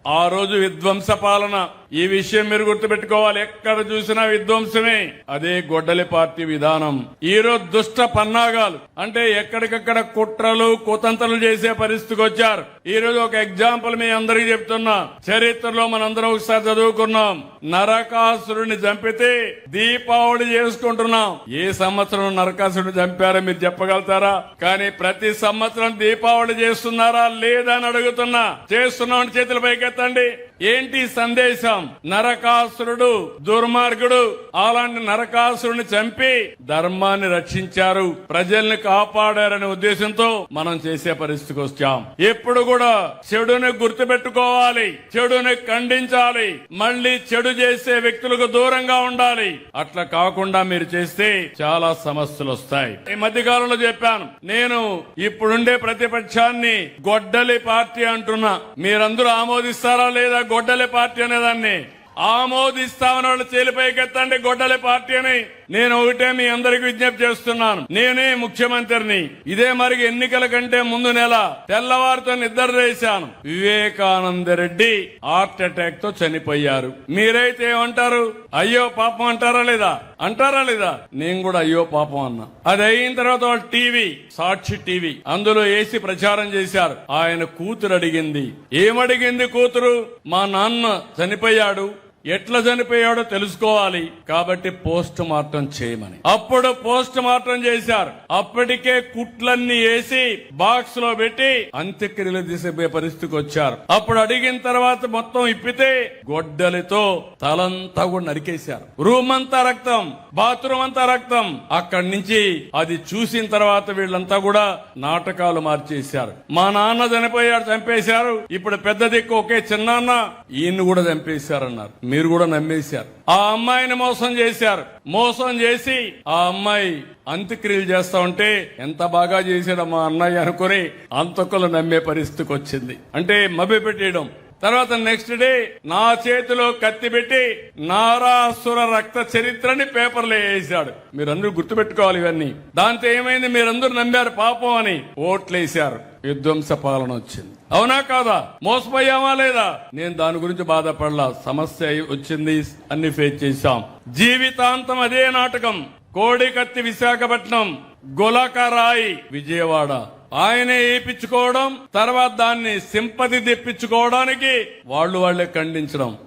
ఆ రోజు విధ్వంస పాలన. ఈ విషయం మీరు గుర్తుపెట్టుకోవాలి. ఎక్కడ చూసినా విధ్వంసమే. అదే గొడ్డలి పార్టీ విధానం. ఈ రోజు దుష్ట పన్నాగాలు అంటే ఎక్కడికక్కడ కుట్రలు కుతంత్రాలు చేసే పరిస్థితికి వచ్చారు. ఈ రోజు ఒక ఎగ్జాంపుల్ మీ అందరికీ చెప్తున్నా. చరిత్రలో మనందరం ఒకసారి చదువుకున్నాం. నరకాసురుడిని చంపితే దీపావళి చేసుకుంటున్నాం. ఏ సంవత్సరం నరకాసురుడిని చంపారో మీరు చెప్పగలుగుతారా? కానీ ప్రతి సంవత్సరం దీపావళి చేస్తున్నారా లేదా అని అడుగుతున్నా. చేస్తున్నాం చేతుల పైకెత్తండి. ఏంటి సందేశం? నరకాసురుడు దుర్మార్గుడు. అలాంటి నరకాసురుడిని చంపి ధర్మాన్ని రక్షించారు, ప్రజల్ని కాపాడారనే ఉద్దేశంతో మనం చేసే పరిస్థితికి వచ్చాం. ఎప్పుడు కూడా చెడుని గుర్తుపెట్టుకోవాలి, చెడుని ఖండించాలి, మళ్లీ చెడు చేసే వ్యక్తులకు దూరంగా ఉండాలి. అట్లా కాకుండా మీరు చేస్తే చాలా సమస్యలు వస్తాయి. ఈ మధ్య కాలంలో చెప్పాను, నేను ఇప్పుడుండే ప్రతిపక్షాన్ని గొడ్డలి పార్టీ అంటున్నా. మీరందరూ ఆమోదిస్తారా లేదా గొడ్డలి పార్టీ అనేదాన్ని? ఆమోదిస్తామని వాళ్ళు చేలిపైకెత్తండి గొడ్డలి పార్టీ అని. నేను ఒకటే మీ అందరికి విజ్ఞప్తి చేస్తున్నాను. నేనే ముఖ్యమంత్రిని. ఇదే మరి ఎన్నికల కంటే ముందు నెల తెల్లవారితో నిద్ర చేశాను. వివేకానంద రెడ్డి హార్ట్ అటాక్ తో చనిపోయారు. మీరైతే ఏమంటారు? అయ్యో పాపం అంటారా లేదా? అంటారా లేదా? నేను కూడా అయ్యో పాపం అన్నా. అది అయిన తర్వాత వాళ్ళు టీవీ, సాక్షి టీవీ, అందులో వేసి ప్రచారం చేశారు. ఆయన కూతురు అడిగింది. ఏమడిగింది కూతురు? మా నాన్న చనిపోయాడు, ఎట్లా చనిపోయాడో తెలుసుకోవాలి కాబట్టి పోస్ట్ మార్టం చేయమని. అప్పుడు పోస్ట్ మార్టం చేశారు. అప్పటికే కుట్లన్నీ వేసి బాక్స్ లో పెట్టి అంత్యక్రియలు తీసే పరిస్థితికి వచ్చారు. అప్పుడు అడిగిన తర్వాత మొత్తం ఇప్పితే గొడ్డలితో తలంతా కూడా నరికేశారు. రూమ్ అంతా రక్తం, బాత్రూమ్ అంతా రక్తం. అక్కడి నుంచి అది చూసిన తర్వాత వీళ్ళంతా కూడా నాటకాలు మార్చేశారు. మా నాన్న చనిపోయాడు, చంపేశారు. ఇప్పుడు పెద్ద దిక్కు ఒకే చిన్నాన్న, ఈయన్ని కూడా చంపేశారన్నారు. మీరు కూడా నమ్మేశారు. ఆ అమ్మాయిని మోసం చేశారు. మోసం చేసి ఆ అమ్మాయి అంత్యక్రియలు చేస్తా ఉంటే ఎంత బాగా చేశాడు మా అన్నయ్య అనుకుని అంతకులు నమ్మే పరిస్థితికి వచ్చింది. అంటే మభ్య పెట్టేయడం. తర్వాత నెక్స్ట్ డే నా చేతిలో కత్తి పెట్టి నారాసుర రక్త చరిత్రని పేపర్లో వేసాడు. మీరందరూ గుర్తుపెట్టుకోవాలి ఇవన్నీ. దాంతో ఏమైంది? మీరందరూ నమ్మారు పాపం అని ఓట్లేశారు. విధ్వంస పాలన వచ్చింది. అవునా కాదా? మోసపోయామా లేదా? నేను దాని గురించి బాధపడలా. సమస్య వచ్చింది, అన్ని ఫేస్ చేశాం. జీవితాంతం అదే నాటకం. కోడికత్తి విశాఖపట్నం, గులకరాయి విజయవాడ. ఆయనే ఏపించుకోవడం, తర్వాత దాన్ని సింపతి తెప్పించుకోవడానికి వాళ్లే ఖండించడం.